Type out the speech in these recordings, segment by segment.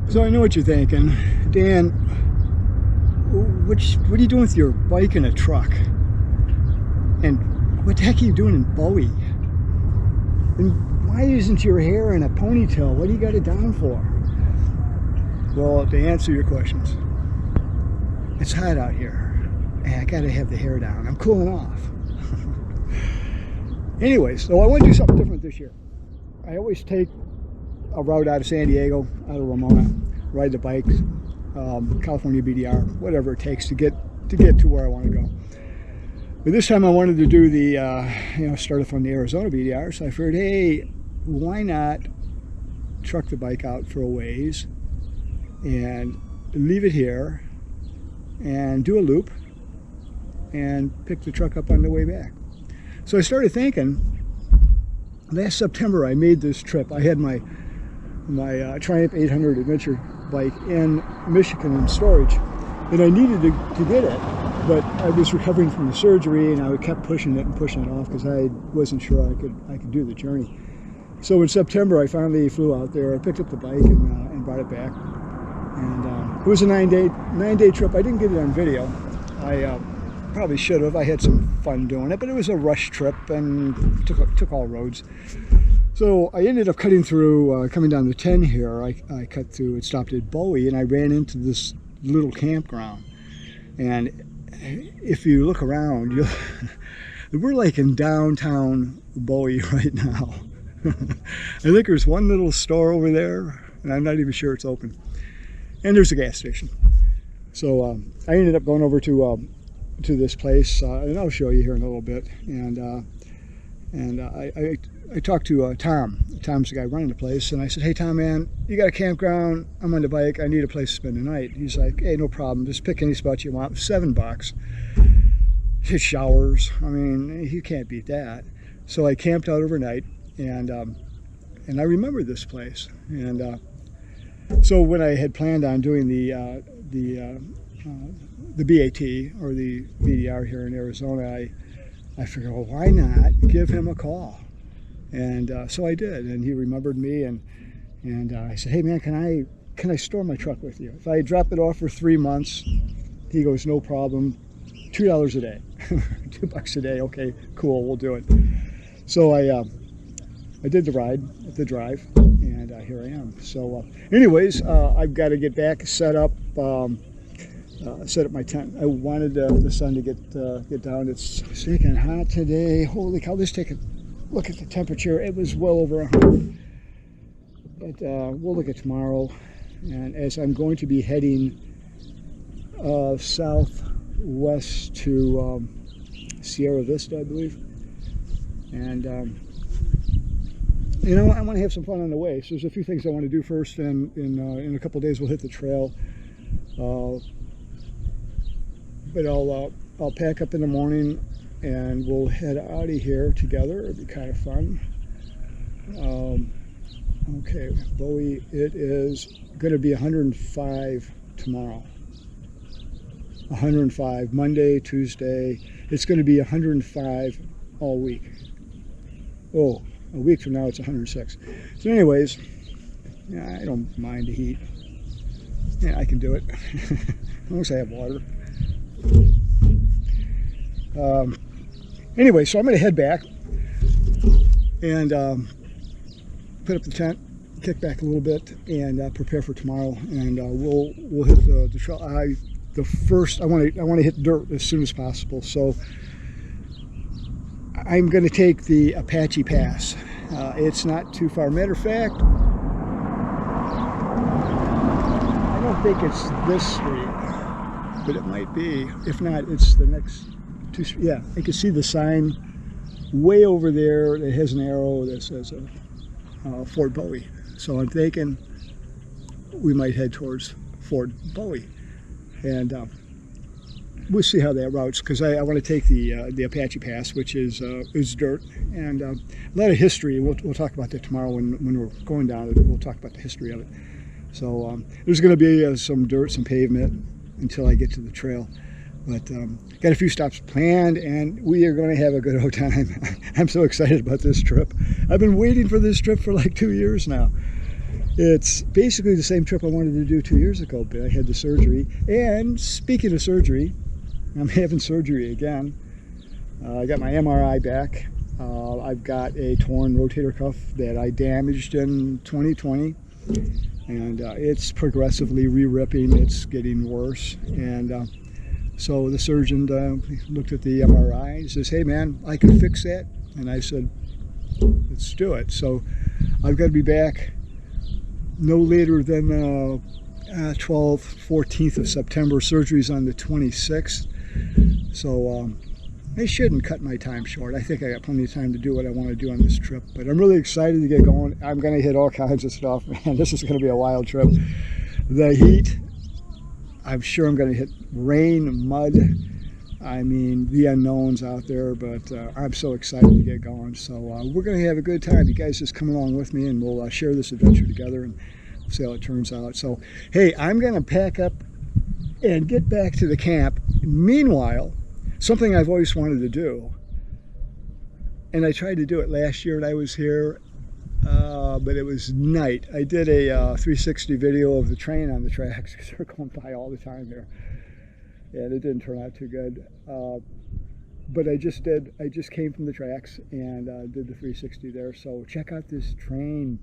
So I know what you're thinking, Dan, what are you doing with your bike and a truck? And what the heck are you doing in Bowie? And why isn't your hair in a ponytail? What do you got it down for? Well, to answer your questions, it's hot out here, and I gotta have the hair down. I'm cooling off. Anyways, so I want to do something different this year. I always take a route out of San Diego, out of Ramona, ride the bike, California BDR, whatever it takes to get to where I want to go. But this time I wanted to do the, started from the Arizona BDR, so I figured, hey, why not truck the bike out for a ways and leave it here and do a loop and pick the truck up on the way back. So I started thinking, last September I made this trip. I had my Triumph 800 adventure bike in Michigan in storage, and I needed to get it, but I was recovering from the surgery, and I kept pushing it off because I wasn't sure I could do the journey. So in September I finally flew out there. I picked up the bike and brought it back, and it was a nine-day trip. I didn't get it on video. I probably should have. I had some fun doing it, but it was a rush trip and took all roads. So I ended up cutting through, coming down the 10 here, I cut through, it stopped at Bowie, and I ran into this little campground. And if you look around, we're like in downtown Bowie right now. I think there's one little store over there, and I'm not even sure it's open. And there's a gas station. So I ended up going over to this place, and I'll show you here in a little bit. And I talked to Tom. Tom's the guy running the place, and I said, hey Tom, man, you got a campground, I'm on the bike, I need a place to spend the night. He's like, hey, no problem, just pick any spot you want, $7. His showers, I mean, you can't beat that. So I camped out overnight, and I remember this place. And so when I had planned on doing the BAT, or the BDR here in Arizona, I figured, well, why not give him a call? And so I did, and he remembered me, and I said, hey man, can I store my truck with you? If I drop it off for 3 months, he goes, no problem, $2 a day, $2 a day, okay, cool, we'll do it. So I did the drive, and here I am. So anyways, I've got to get back, set up my tent. I wanted the sun to get down. It's stinking hot today. Holy cow, let's take a look at the temperature. It was well over 100. But we'll look at tomorrow. And as I'm going to be heading southwest to Sierra Vista, I believe. And I want to have some fun on the way. So there's a few things I want to do first, and in a couple of days we'll hit the trail. But I'll pack up in the morning and we'll head out of here together. It'll be kind of fun. Okay, Bowie, it is going to be 105 tomorrow. 105, Monday, Tuesday. It's going to be 105 all week. Oh, a week from now it's 106. So anyways, yeah, I don't mind the heat. Yeah, I can do it. As long as I have water. Anyway, so I'm going to head back and put up the tent, kick back a little bit, and prepare for tomorrow. And we'll hit the trail. I want to hit dirt as soon as possible. So I'm going to take the Apache Pass. It's not too far. Matter of fact, I don't think it's this street, but it might be. If not, it's the next two. Yeah, I can see the sign way over there that has an arrow that says Fort Bowie. So I'm thinking we might head towards Fort Bowie, and we'll see how that routes, because I want to take the Apache Pass, which is dirt, and a lot of history. We'll talk about that tomorrow when we're going down it. We'll talk about the history of it. So there's going to be some dirt, some pavement until I get to the trail. But got a few stops planned, and we are going to have a good old time. I'm so excited about this trip. I've been waiting for this trip for like 2 years now. It's basically the same trip I wanted to do 2 years ago, but I had the surgery. And speaking of surgery, I'm having surgery again. I got my MRI back. I've got a torn rotator cuff that I damaged in 2020. And it's progressively re-ripping. It's getting worse. And so the surgeon looked at the MRI and says, hey man, I can fix that. And I said, let's do it. So I've got to be back no later than 12th, 14th of September. Surgery's on the 26th. So I shouldn't cut my time short. I think I got plenty of time to do what I want to do on this trip. But I'm really excited to get going. I'm going to hit all kinds of stuff, man. This is going to be a wild trip. The heat, I'm sure I'm going to hit rain, mud. I mean, the unknowns out there, but I'm so excited to get going. So we're going to have a good time. You guys just come along with me, and we'll share this adventure together and see how it turns out. So, hey, I'm going to pack up and get back to the camp. Meanwhile, something I've always wanted to do, and I tried to do it last year when I was here, but it was night. I did a 360 video of the train on the tracks because they're going by all the time here, and it didn't turn out too good. But I just came from the tracks and did the 360 there. So check out this train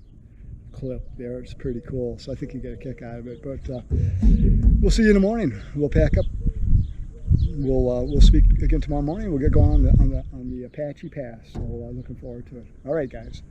clip there. It's pretty cool. So I think you get a kick out of it. But we'll see you in the morning. We'll pack up. We'll speak again tomorrow morning. We'll get going on the Apache Pass. So looking forward to it. All right, guys.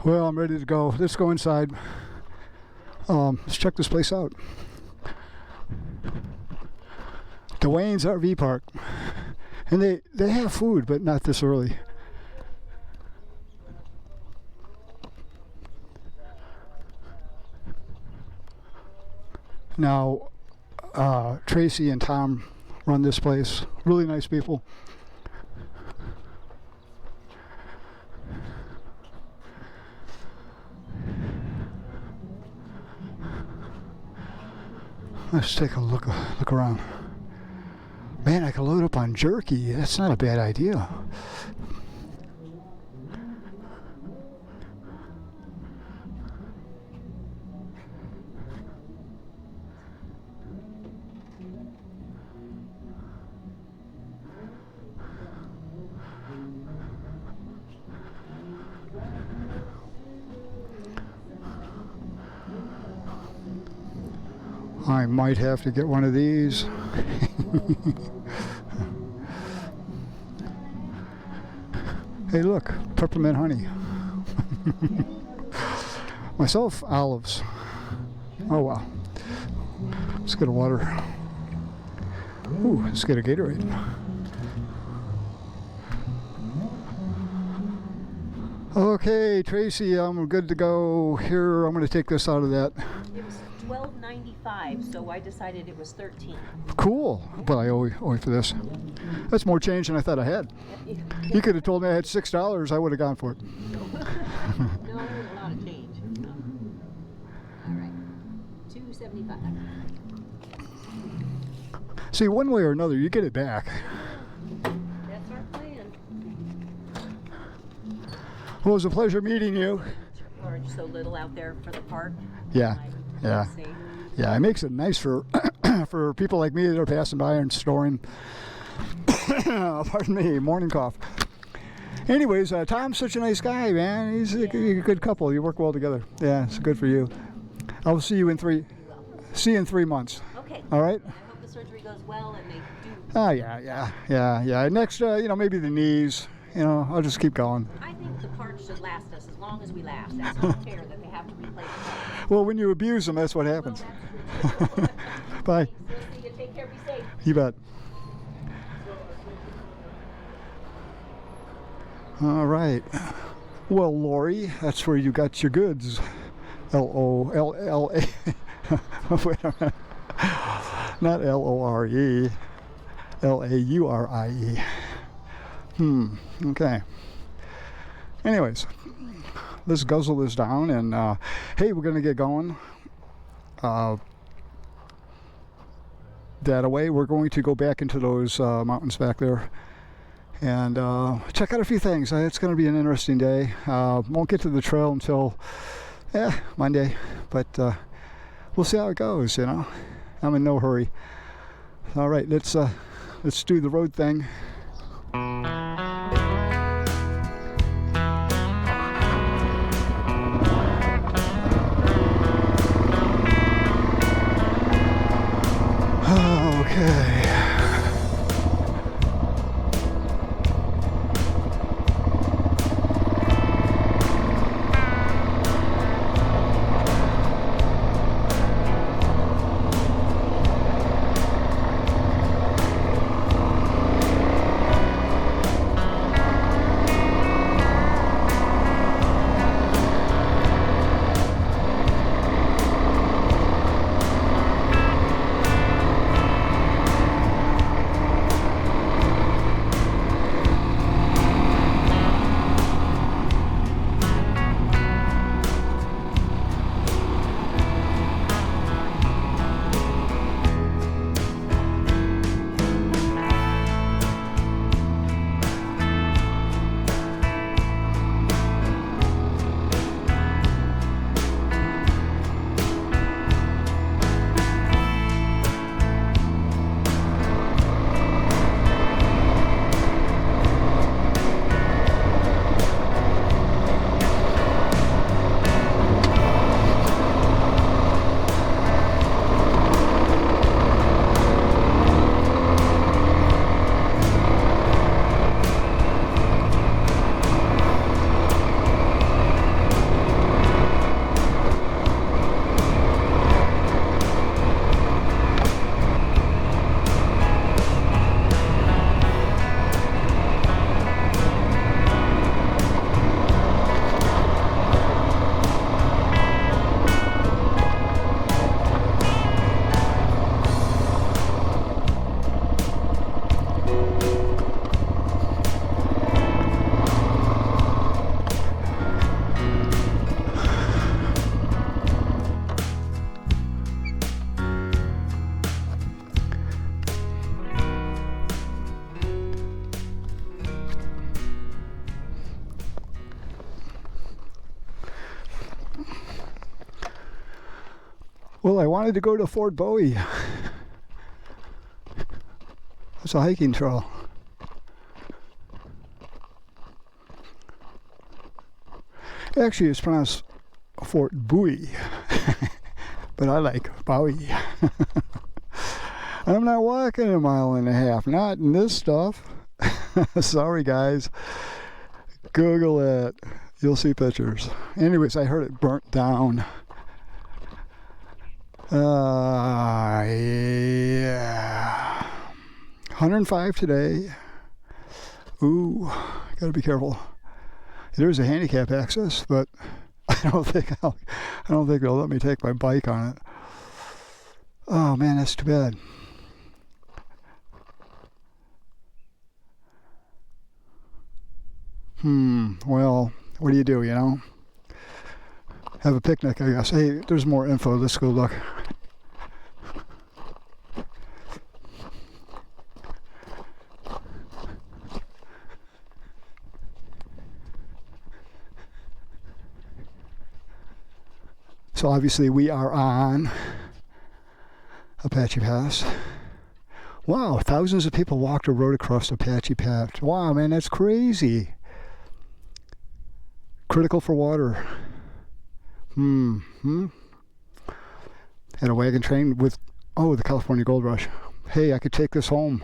Well, I'm ready to go. Let's go inside. Let's check this place out. Dwayne's RV Park. And they have food, but not this early. Now, Tracy and Tom run this place. Really nice people. Let's take a look around. Man, I can load up on jerky. That's not a bad idea. I might have to get one of these. Hey, look, peppermint honey. Myself, olives. Oh, wow. Let's get a water. Ooh, let's get a Gatorade. Okay, Tracy, I'm good to go. Here, I'm going to take this out of that. It was $12.95, so I decided it was $13. Cool, but I owe you for this. That's more change than I thought I had. You could have told me I had $6. I would have gone for it. No, a lot of change. All right, $2.75. See, one way or another, you get it back. That's our plan. Well, it was a pleasure meeting you. Or so little out there for the park. Yeah, yeah. Yeah, it makes it nice for for people like me that are passing by and storing. Pardon me, morning cough. Anyways, Tom's such a nice guy, man. He's a good couple. You work well together. Yeah, it's good for you. I'll see you in 3 months. Okay. All right. I hope the surgery goes well and they do. Oh yeah. Next, maybe the knees. I'll just keep going. I think the parts should last us as long as we last. That's not fair that they have to replace the parts. Well, when you abuse them, that's what happens. Well, Bye. we'll see you. Take care. Be safe. You bet. All right. Well, Lori, that's where you got your goods. L-O-L-L-A. Wait a minute. Not L-O-R-E. L-A-U-R-I-E. Okay. Anyways, let's guzzle this down and hey, we're going to get going. That away, we're going to go back into those mountains back there and check out a few things. It's going to be an interesting day. Won't get to the trail until Monday, but we'll see how it goes. I'm in no hurry. All right, let's do the road thing. Okay. Well, I wanted to go to Fort Bowie. It's a hiking trail. Actually, it's pronounced Fort Bowie. but I like Bowie. I'm not walking 1.5 miles, not in this stuff. Sorry, guys. Google it. You'll see pictures. Anyways, I heard it burnt down. Yeah. 105 today. Ooh, gotta be careful. There's a handicap access, but I don't think they'll let me take my bike on it. Oh man, that's too bad. Well, what do you do, you know? Have a picnic, I guess. Hey, there's more info. Let's go look. So obviously we are on Apache Pass. Wow, thousands of people walked or rode across Apache Pass. Wow, man, that's crazy. Critical for water. Had a wagon train with, the California Gold Rush. Hey, I could take this home.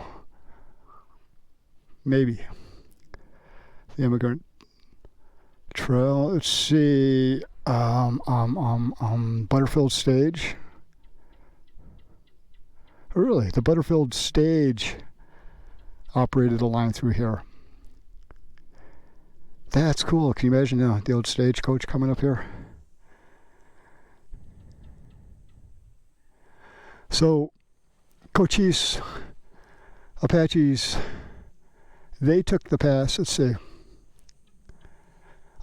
Maybe. The Immigrant Trail. Let's see. Butterfield Stage. Really, the Butterfield Stage operated a line through here. That's cool. Can you imagine the old stagecoach coming up here? So, Cochise, Apaches, they took the pass. Let's see.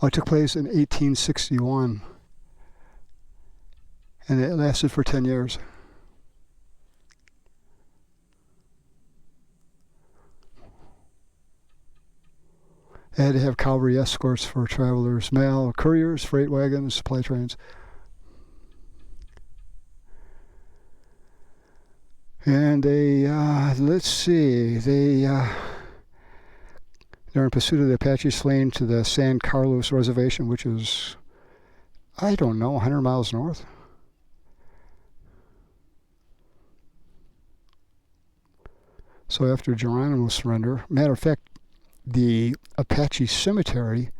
It took place in 1861, and it lasted for 10 years. They had to have cavalry escorts for travelers, mail, couriers, freight wagons, supply trains. And they, let's see, they're in pursuit of the Apache slain to the San Carlos Reservation, which is, I don't know, 100 miles north. So after Geronimo's surrender, matter of fact, the Apache Cemetery,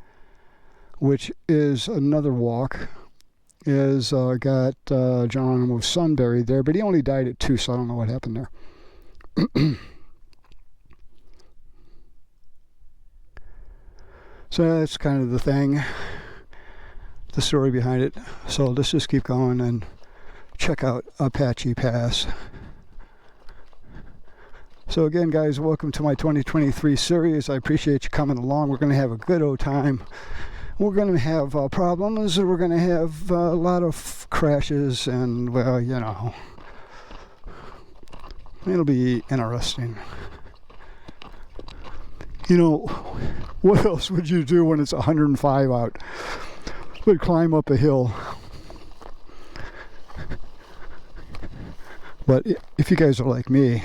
which is another walk, is got Geronimo's son buried there, but he only died at 2, so I don't know what happened there. So that's kind of the thing, the story behind it. So let's just keep going and check out Apache Pass. So again, guys, welcome to my 2023 series. I appreciate you coming along. We're going to have a good old time. We're going to have problems. We're going to have a lot of crashes, and, well, you know, it'll be interesting. You know, what else would you do when it's 105 out? Would climb up a hill. But if you guys are like me,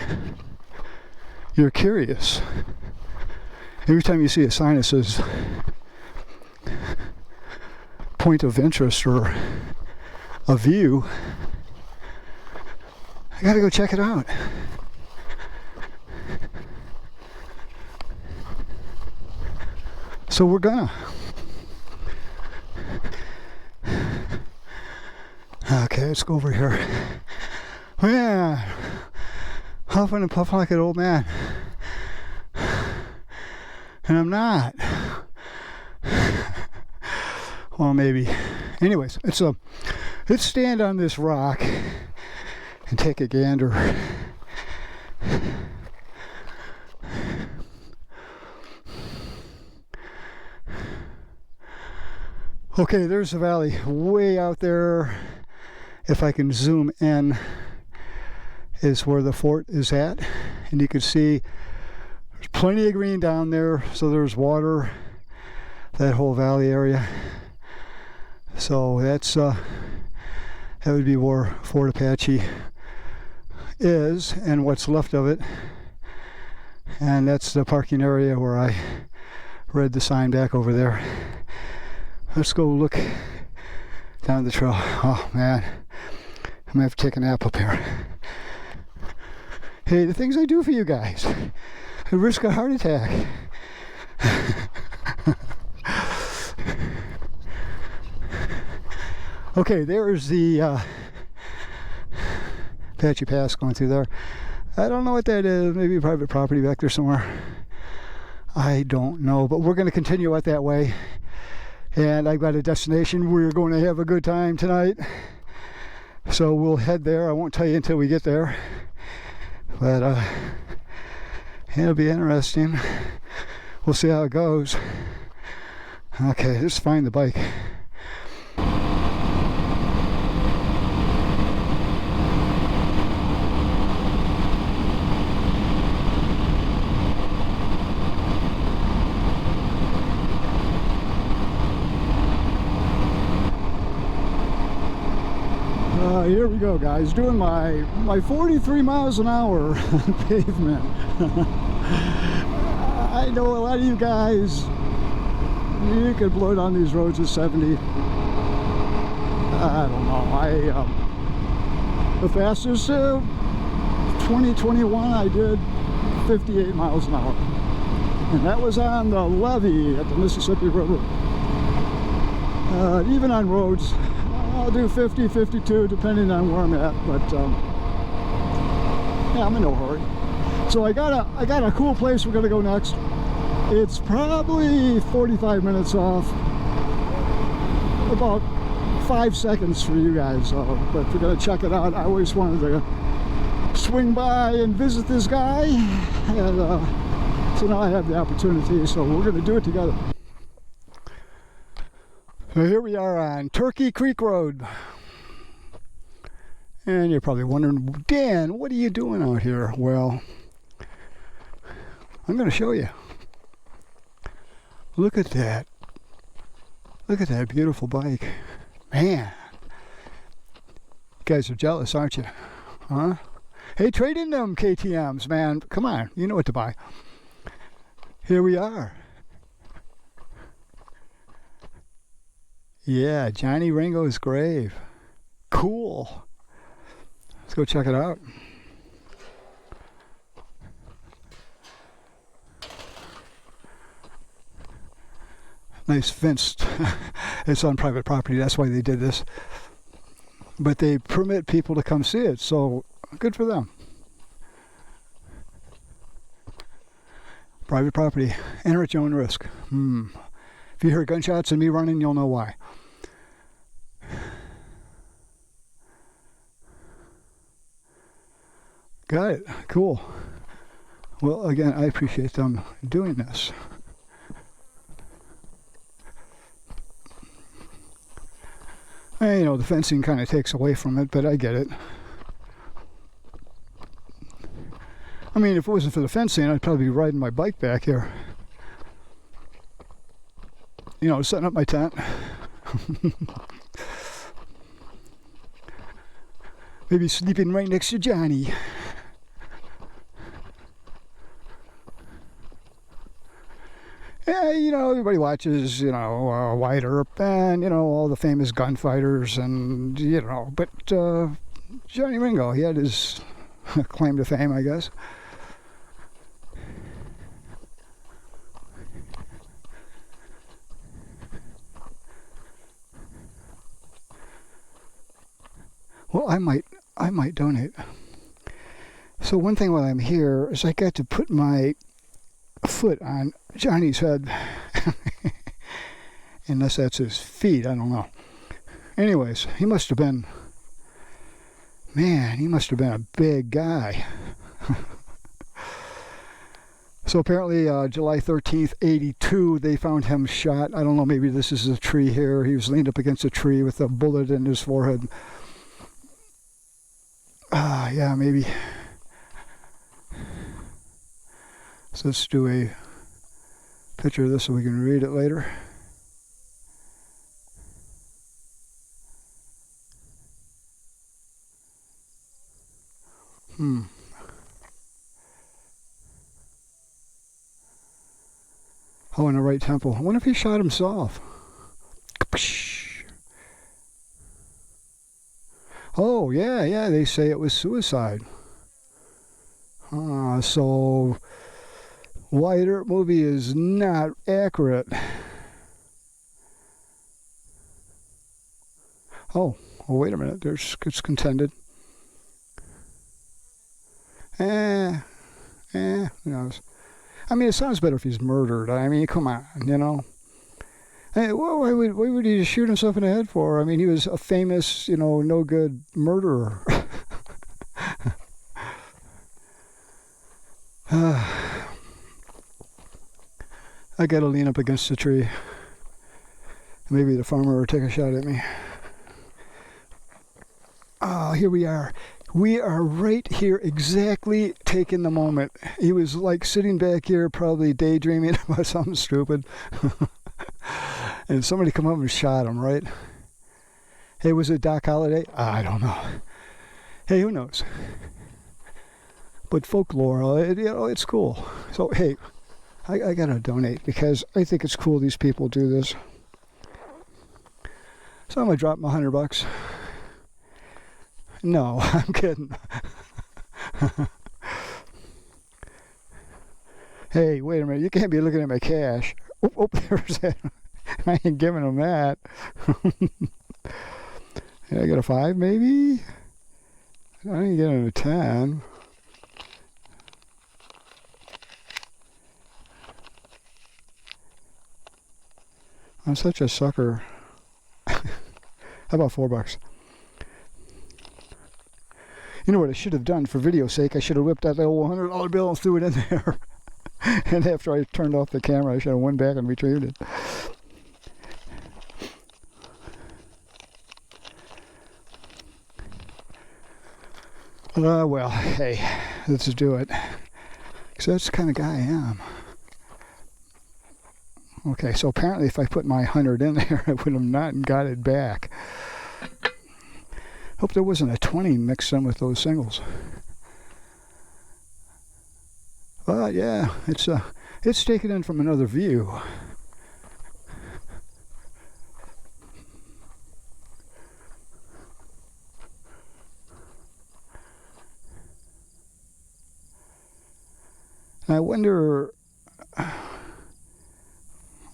you're curious. Every time you see a sign that says point of interest or a view, I gotta go check it out. So we're gonna. Okay, let's go over here. Yeah, huffing and puffing like an old man. And I'm not. Well, maybe. Anyways, let's stand on this rock and take a gander. Okay, there's the valley way out there. If I can zoom in, is where the fort is at, and you can see there's plenty of green down there, so there's water, that whole valley area. So that's that would be where Fort Apache is, and what's left of it. And that's the parking area where I read the sign back over there. Let's go look down the trail. Oh man, I'm gonna have to take a nap up here. Hey, the things I do for you guys. I risk a heart attack. Okay, there's the Apache Pass going through there. I don't know what that is. Maybe private property back there somewhere. I don't know, but we're going to continue it that way. And I've got a destination. We're going to have a good time tonight. So we'll head there. I won't tell you until we get there. But it'll be interesting. We'll see how it goes. Okay, let's find the bike. Here we go, guys, doing my 43 miles an hour on pavement. I know a lot of you guys, you could blow down these roads at 70. I don't know. The fastest 2021 I did 58 miles an hour, and that was on the levee at the Mississippi River. Even on roads, I'll do 50, 52, depending on where I'm at, but yeah, I'm in no hurry. So I got a cool place we're gonna go next. It's probably 45 minutes off, about 5 seconds for you guys. So, but we're gonna check it out. I always wanted to swing by and visit this guy, and so now I have the opportunity. So we're gonna do it together. So here we are on Turkey Creek Road. And you're probably wondering, Dan, what are you doing out here? Well, I'm going to show you. Look at that. Look at that beautiful bike. Man. You guys are jealous, aren't you? Huh? Hey, trade in them KTMs, man. Come on. You know what to buy. Here we are. Yeah, Johnny Ringo's grave. Cool. Let's go check it out. Nice fenced. It's on private property. That's why they did this. But they permit people to come see it, so good for them. Private property. Enter at your own risk. If you hear gunshots and me running, you'll know why. Got it. Cool. Well, again, I appreciate them doing this. And, you know, the fencing kind of takes away from it, but I get it. I mean, if it wasn't for the fencing, I'd probably be riding my bike back here. You know, setting up my tent. Maybe sleeping right next to Johnny. Yeah, you know, everybody watches, you know, Wyatt Earp and, you know, all the famous gunfighters and, you know, but Johnny Ringo, he had his claim to fame, I guess. Well, I might donate. So one thing while I'm here is I got to put my foot on Johnny's head. Unless that's his feet, I don't know. Anyways, he must have been, man, he must have been a big guy. So apparently July 13th, 82, they found him shot. I don't know, maybe this is a tree here. He was leaned up against a tree with a bullet in his forehead. Yeah, maybe. So let's do a picture of this so we can read it later. Oh, in the right temple. I wonder if he shot himself. Oh, Oh, yeah, they say it was suicide. So Wyatt Earp movie is not accurate. Oh, wait a minute. It's contended. Who knows? I mean, it sounds better if he's murdered. I mean, come on, you know. Hey, why would he just shoot himself in the head for? I mean, he was a famous, you know, no good murderer. I gotta lean up against the tree. Maybe the farmer will take a shot at me. Oh, here we are. We are right here, exactly taking the moment. He was like sitting back here, probably daydreaming about something stupid. And somebody come up and shot him, right? Hey, was it Doc Holliday? I don't know. Hey, who knows? But folklore, it's cool. So, hey, I gotta donate because I think it's cool these people do this. So I'm gonna drop my $100. No, I'm kidding. Hey, wait a minute. You can't be looking at my cash. Oh, there's that. I ain't giving them that. I got a 5 maybe? I ain't getting a 10. I'm such a sucker. How about $4? You know what I should have done for video's sake? I should have whipped out that old $100 bill and threw it in there. And after I turned off the camera, I should have went back and retrieved it. Well, hey, let's do it. Because that's the kind of guy I am. Okay, so apparently if I put my 100 in there, I would have not got it back. Hope there wasn't a 20 mixed in with those singles. But yeah, it's taken in from another view. I wonder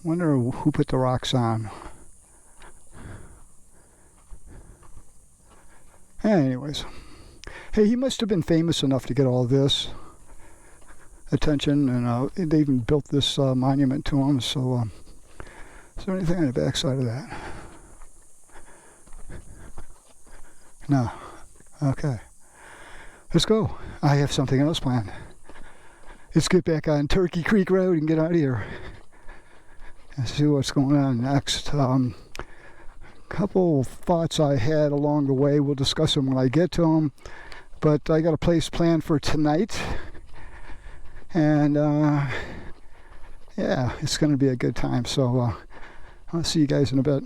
who put the rocks on. Anyways, hey, he must have been famous enough to get all this attention, and they even built this monument to him. So, is there anything on the backside of that? No. Okay. Let's go. I have something else planned. Let's get back on Turkey Creek Road and get out of here and see what's going on next. Couple thoughts I had along the way. We'll discuss them when I get to them. But I got a place planned for tonight. And yeah, it's going to be a good time. So I'll see you guys in a bit.